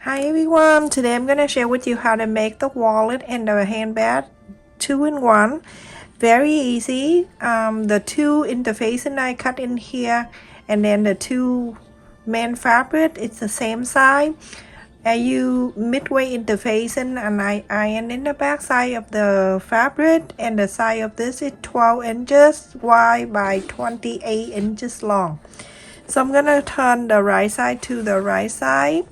Hi everyone, today I'm gonna share with you how to make the wallet and the handbag 2-in-1. Very easy. The two interfacing I cut in here, and then the two main fabric, it's the same size. I use midway interfacing and I iron in the back side of the fabric, and the side of this is 12 inches wide by 28 inches long. So I'm gonna turn the right side to the right side.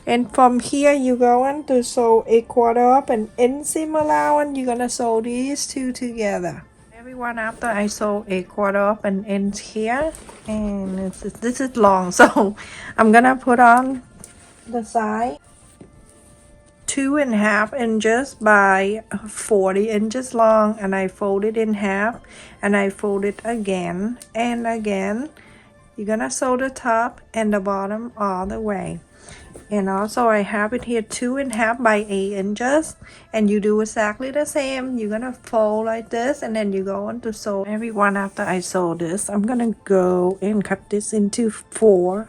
And from here you're going to sew a quarter up and inch seam allowance. You're gonna sew these two together. Everyone, after I sew a quarter up and inch here, and this is long, so I'm gonna put on the side 2.5 inches by 40 inches long, and I fold it in half and I fold it again and again. You're gonna sew the top and the bottom all the way. And also I have it here 2.5 by 8 inches, and you do exactly the same. You're gonna fold like this, and then you go on to sew. Everyone, after I sew this, I'm gonna go and cut this into 4.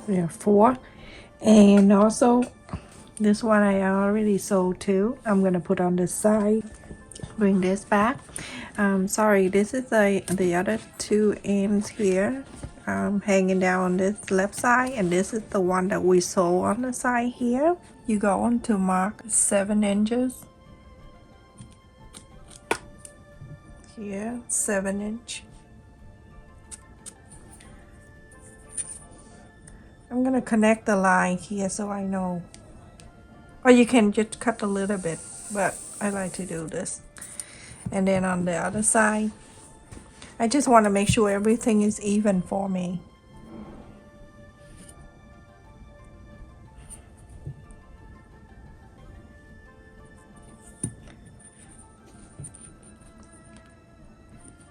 Yeah, 4. And also this one I already sewed too. I'm gonna put on this side. Bring this back. Sorry, this is the other 2 ends here, hanging down on this left side, and this is the one that we sew on the side here. You go on to mark 7 inches here, 7 inch. I'm gonna connect the line here so I know, or you can just cut a little bit, but I like to do this. And then on the other side, I just want to make sure everything is even for me.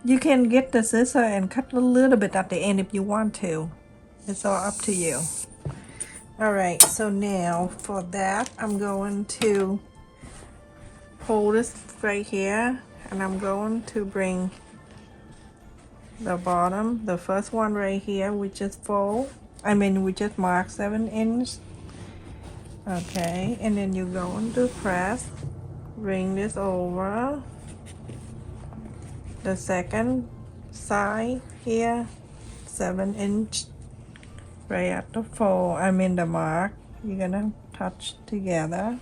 You can get the scissor and cut a little bit at the end if you want to. It's all up to you. Alright, so now for that, I'm going to hold this right here, and I'm going to bring the bottom, the first one right here, we just fold. We just mark 7 inch. Okay, and then you're going to press, bring this over the second side here, 7 inch, right at the fold, the mark. You're gonna touch together.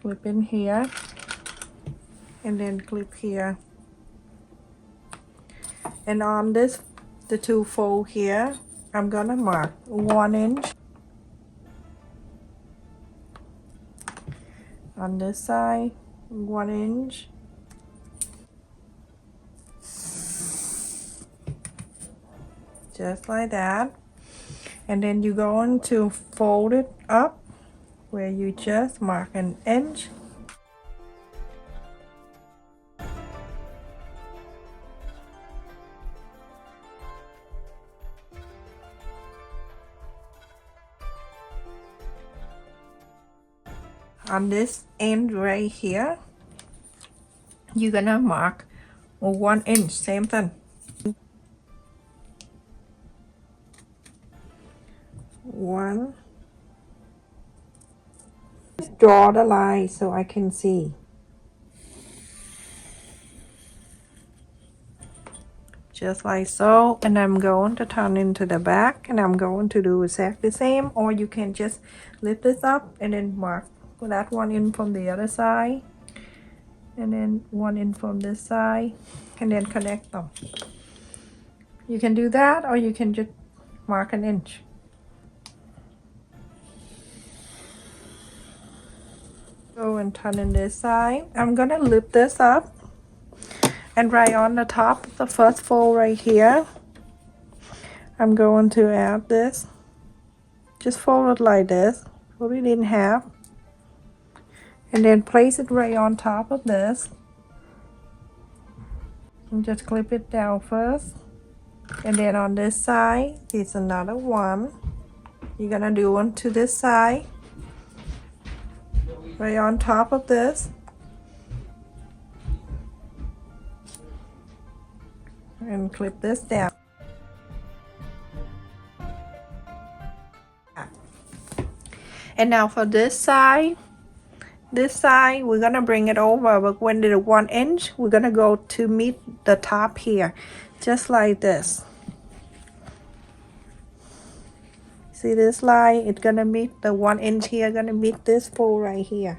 Clip in here, and then clip here. And on this, the 2 fold here, I'm gonna mark 1 inch. On this side, 1 inch. Just like that. And then you're going to fold it up where you just mark an inch. On this end right here, you're gonna mark 1 inch, same thing. 1. Just draw the line so I can see. Just like so, and I'm going to turn into the back, and I'm going to do exactly the same, or you can just lift this up and then mark that one in from the other side, and then 1 in from this side, and then connect them. You can do that, or you can just mark an inch. Go and turn in this side. I'm gonna lift this up, and right on the top of the first fold right here, I'm going to add this. Just fold it like this. fold it in half, and then place it right on top of this, and just clip it down first. And then on this side is another one. You're gonna do one to this side, right on top of this, and clip this down. And now for this side we're gonna bring it over, but when the 1 inch we're gonna go to meet the top here, just like this. See this line, it's gonna meet the 1 inch here, gonna meet this fold right here.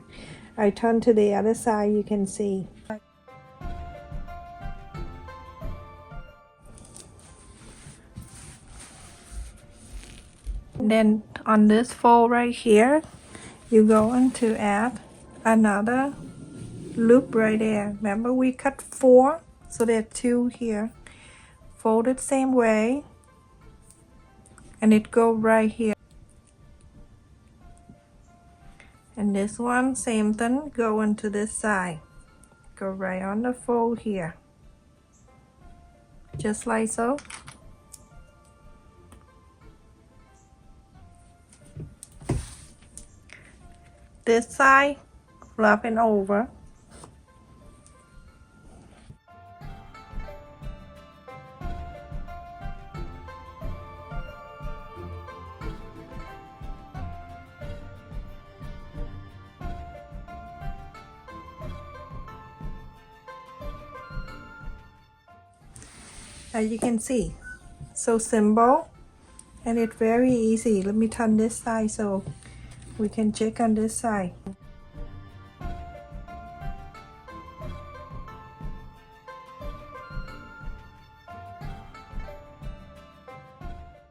I turn to the other side, you can see. Then on this fold right here, you're going to add another loop right there. Remember we cut 4, so there are 2 here. Fold it same way, and it go right here. And this one, same thing, go into this side. Go right on the fold here. Just like so. This side, flip it over. As you can see, so simple, and it's very easy. Let me turn this side so we can check on this side.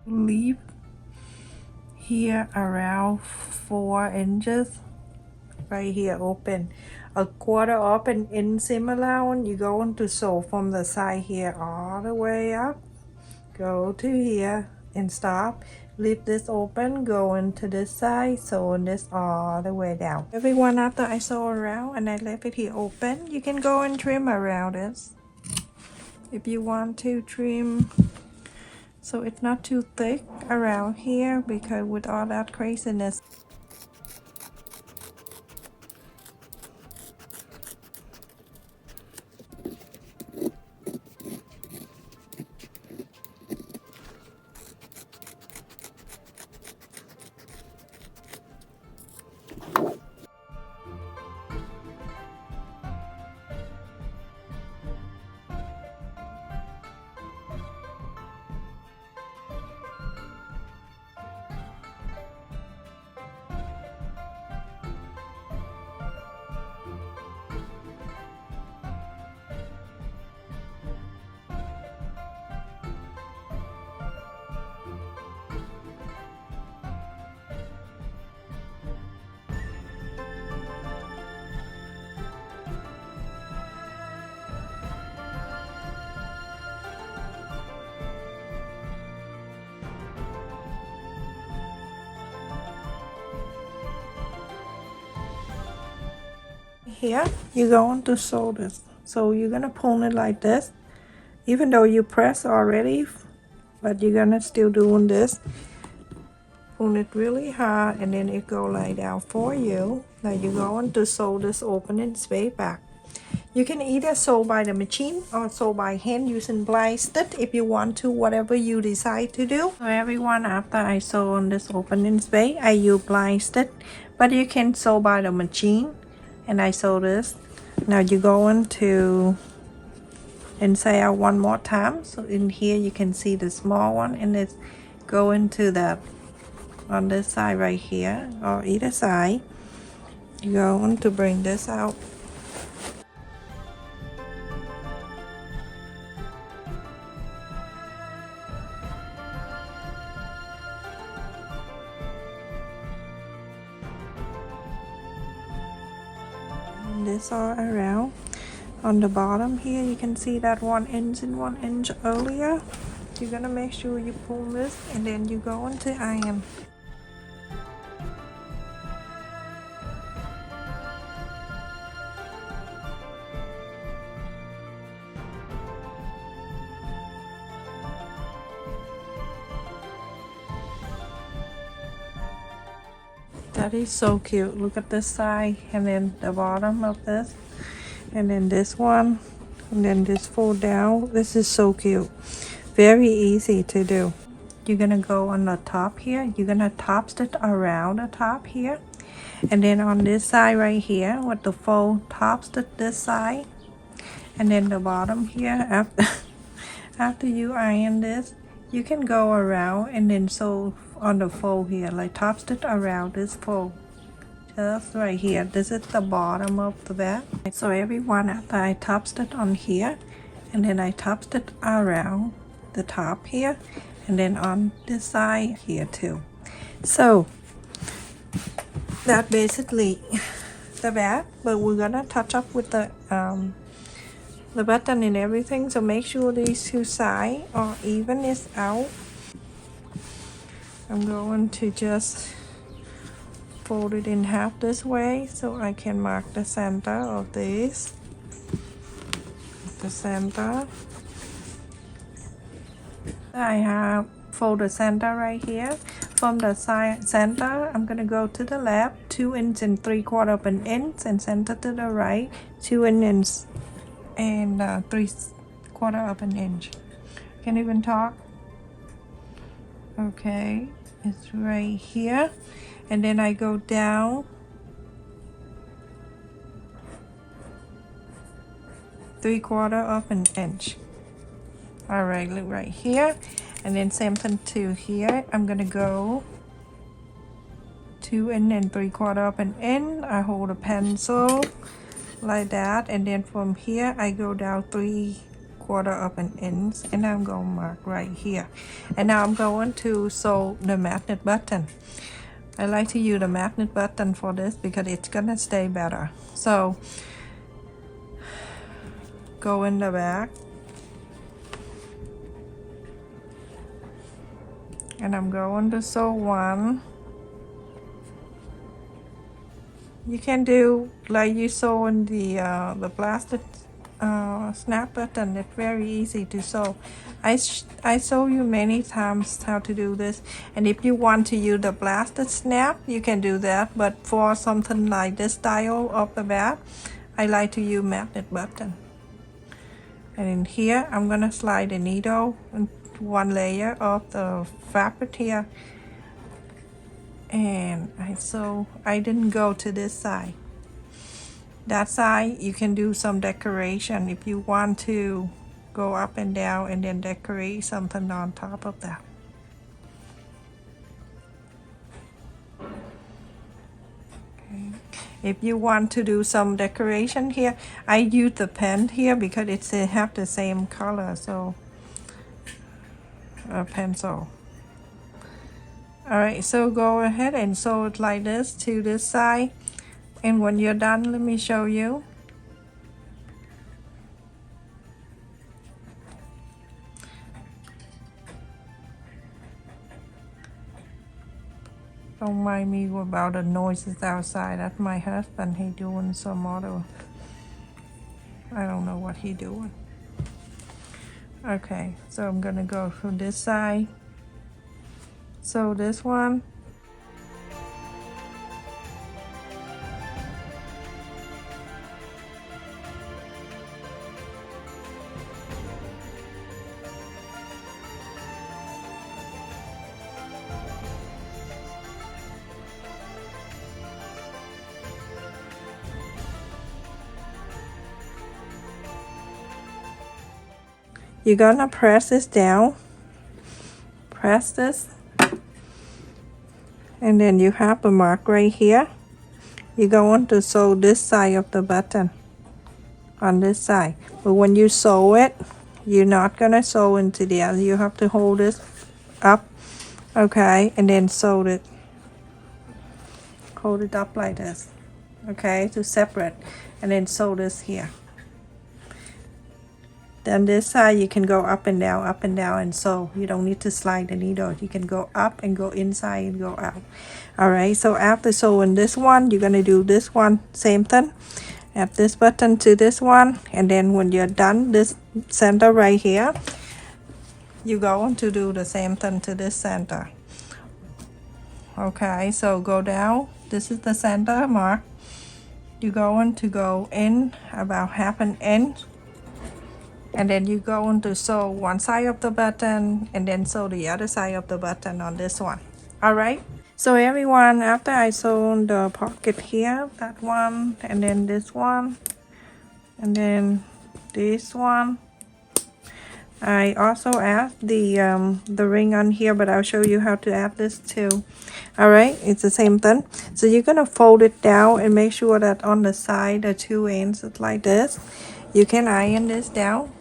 Leave here around 4 inches, right here open. A quarter up and in seam allowance, you're going to sew from the side here all the way up, go to here and stop. Leave this open, go into this side, sew this all the way down. Everyone, after I sew around and I left it here open, you can go and trim around this if you want to trim so it's not too thick around here, because with all that craziness. Here you're going to sew this, so you're gonna pull it like this, even though you press already, but you're gonna still doing this. Pull it really hard, and then it go like down for you. Now you're going to sew this opening space back. You can either sew by the machine or sew by hand using blind stitch if you want to, whatever you decide to do. So everyone, after I sew on this opening space, I use blind stitch, but you can sew by the machine. And I sew this. Now you're going to inside out one more time. So in here you can see the small one, and it's going to the on this side right here, or either side. You're going to bring this out. This all around. On the bottom here you can see that 1 inch and 1 inch earlier. You're gonna make sure you pull this, and then you go into iron. That is so cute. Look at this side and then the bottom of this, and then this one, and then this fold down. This is so cute. Very easy to do. You're gonna go on the top here. You're gonna top stitch around the top here, and then on this side right here with the fold, top stitch this side, and then the bottom here. After you iron this, you can go around and then sew on the fold here, like top stitch around this fold, just right here. This is the bottom of the bag. So everyone, after I top stitch on here, and then I top stitch around the top here, and then on this side here too. So that basically the bag, but we're gonna touch up with the button and everything, so make sure these two sides are even is out. I'm going to just fold it in half this way so I can mark the center of this, the center. I have folded center right here. From the side center, I'm gonna go to the left 2 inches and 3/4 of an inch, and center to the right 2 inches and 3/4 of an inch. Can't even talk. Okay, it's right here, and then I go down 3/4 of an inch. All right, look right here, and then same thing to here. I'm gonna go 2 and 3/4 of an inch. I hold a pencil like that, and then from here I go down 3/4 of an inch, and I'm going to mark right here. And now I'm going to sew the magnet button. I like to use the magnet button for this because it's gonna stay better. So go in the back, and I'm going to sew one. You can do like you sew in the plastic snap button. It's very easy to sew. I show you many times how to do this, and if you want to use the plastic snap, you can do that, but for something like this style of the bag, I like to use magnet button. And in here I'm gonna slide the needle into one layer of the fabric here, and I didn't go to this side. That side you can do some decoration if you want to go up and down and then decorate something on top of that. Okay. If you want to do some decoration here, I use the pen here because it's have the same color, so a pencil. Alright, so go ahead and sew it like this to this side, and when you're done, let me show you. Don't mind me about the noises outside. That's my husband. He doing some other, I don't know what he doing. Okay, so I'm gonna go from this side. So this one, you're gonna press this down, press this, and then you have a mark right here. You're going to sew this side of the button on this side, but when you sew it, you're not gonna sew into the other. You have to hold this up, okay, and then sew it, hold it up like this, okay, to separate, and then sew this here. Then this side you can go up and down and sew. You don't need to slide the needle. You can go up and go inside and go out. Alright, so after sewing this one, you're gonna do this one, same thing. Add this button to this one, and then when you're done, this center right here, you're going to do the same thing to this center. Okay, so go down this is the center mark. You're going to go in about half an inch, and then you're going to sew one side of the button and then sew the other side of the button on this one. All right, so everyone, after I sew the pocket here, that one, and then this one, and then this one, I also add the ring on here, but I'll show you how to add this too. All right, it's the same thing. So you're gonna fold it down and make sure that on the side the two ends is like this. You can iron this down.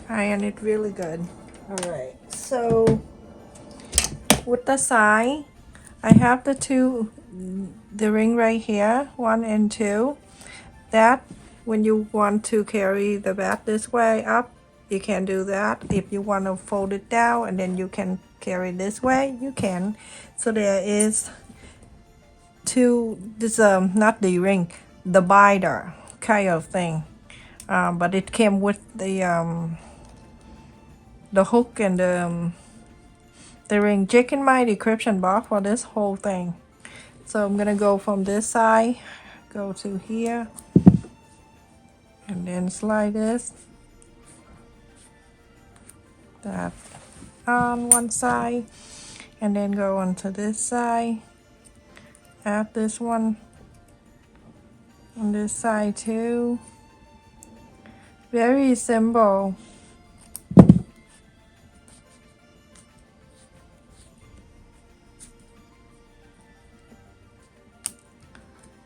Iron it really good. All right, so with the side, I have the ring right here, 1 and 2. That when you want to carry the bat this way up, you can do that. If you want to fold it down and then you can carry this way, you can. So there is this not the ring, the binder kind of thing, but it came with the hook and the ring. Check in my description box for this whole thing. So I'm gonna go from this side, go to here, and then slide this, that on one side, and then go onto this side, add this one on this side too. Very simple.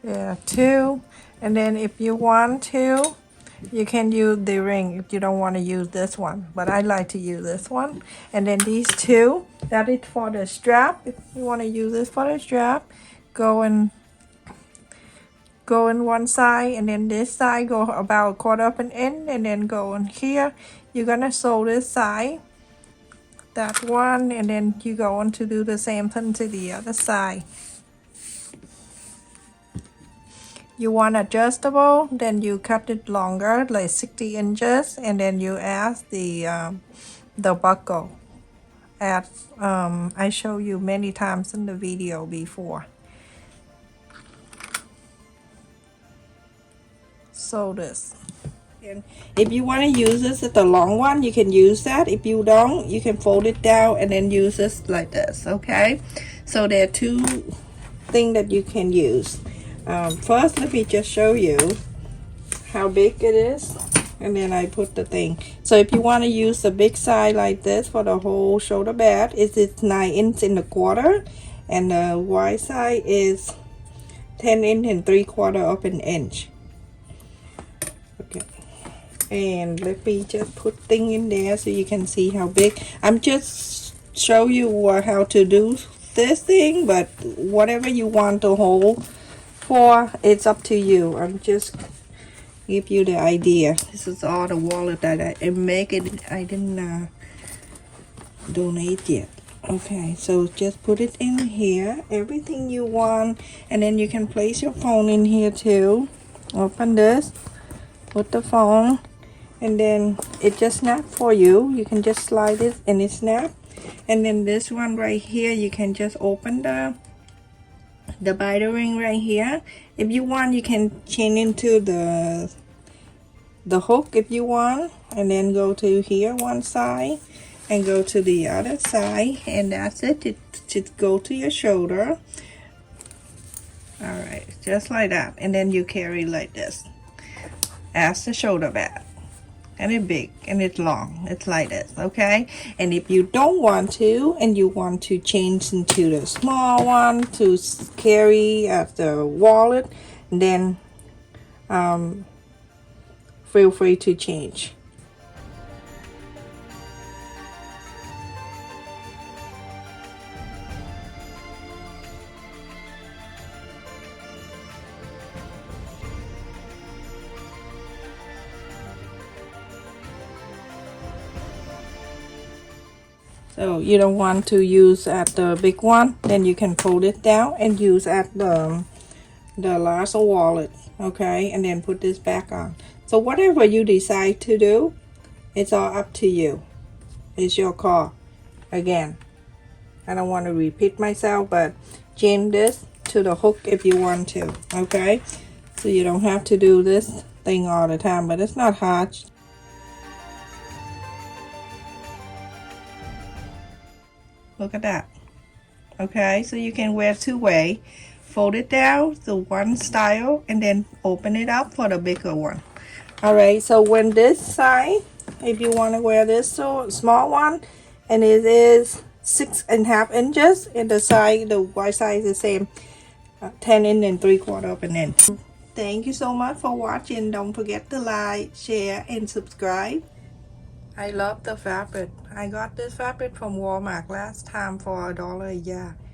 Yeah, 2, and then if you want to, you can use the ring if you don't want to use this one, but I like to use this one. And then these 2, that is for the strap. If you want to use this for the strap, go in one side, and then this side go about 1/4 of an inch, and then go in here. You're gonna sew this side, that one, and then you go on to do the same thing to the other side. You want adjustable, then you cut it longer, like 60 inches, and then you add the buckle. I show you many times in the video before. So this. And if you want to use this as the long one, you can use that. If you don't, you can fold it down and then use this like this, okay? So there are 2 things that you can use. First, let me just show you how big it is, and then I put the thing. So if you want to use the big side like this for the whole shoulder pad, it's 9 inches and 1/4, and the wide side is 10 inches and 3/4 of an inch. Okay, and let me just put thing in there so you can see how big. I'm just show you how to do this thing, but whatever you want to hold for, it's up to you. I'm just give you the idea. This is all the wallet that I make it. I didn't donate yet. Okay, so just put it in here, everything you want, and then you can place your phone in here too. Open this, put the phone, and then it just snap for you. You can just slide it and it snap. And then this one right here, you can just open the binder ring right here. If you want, you can chain into the hook if you want, and then go to here one side and go to the other side, and that's it. It just go to your shoulder. All right, just like that, and then you carry like this as the shoulder bag. And it's big and it's long, it's like this, okay? And if you don't want to, and you want to change into the small one to carry as the wallet, then feel free to change. So you don't want to use at the big one, then you can fold it down and use at the last wallet, okay? And then put this back on. So whatever you decide to do, it's all up to you. It's your call. Again, I don't want to repeat myself, but chain this to the hook if you want to, okay? So you don't have to do this thing all the time, but it's not hard. Look at that. Okay, so you can wear two way. Fold it down to one style and then open it up for the bigger one. Alright, so when this side, if you want to wear this so small one, and it is 6.5 inches, and the side, the wide side is the same, 10 inch and 3/4 of an inch. Thank you so much for watching. Don't forget to like, share, and subscribe. I love the fabric. I got this fabric from Walmart last time for $1 a yard.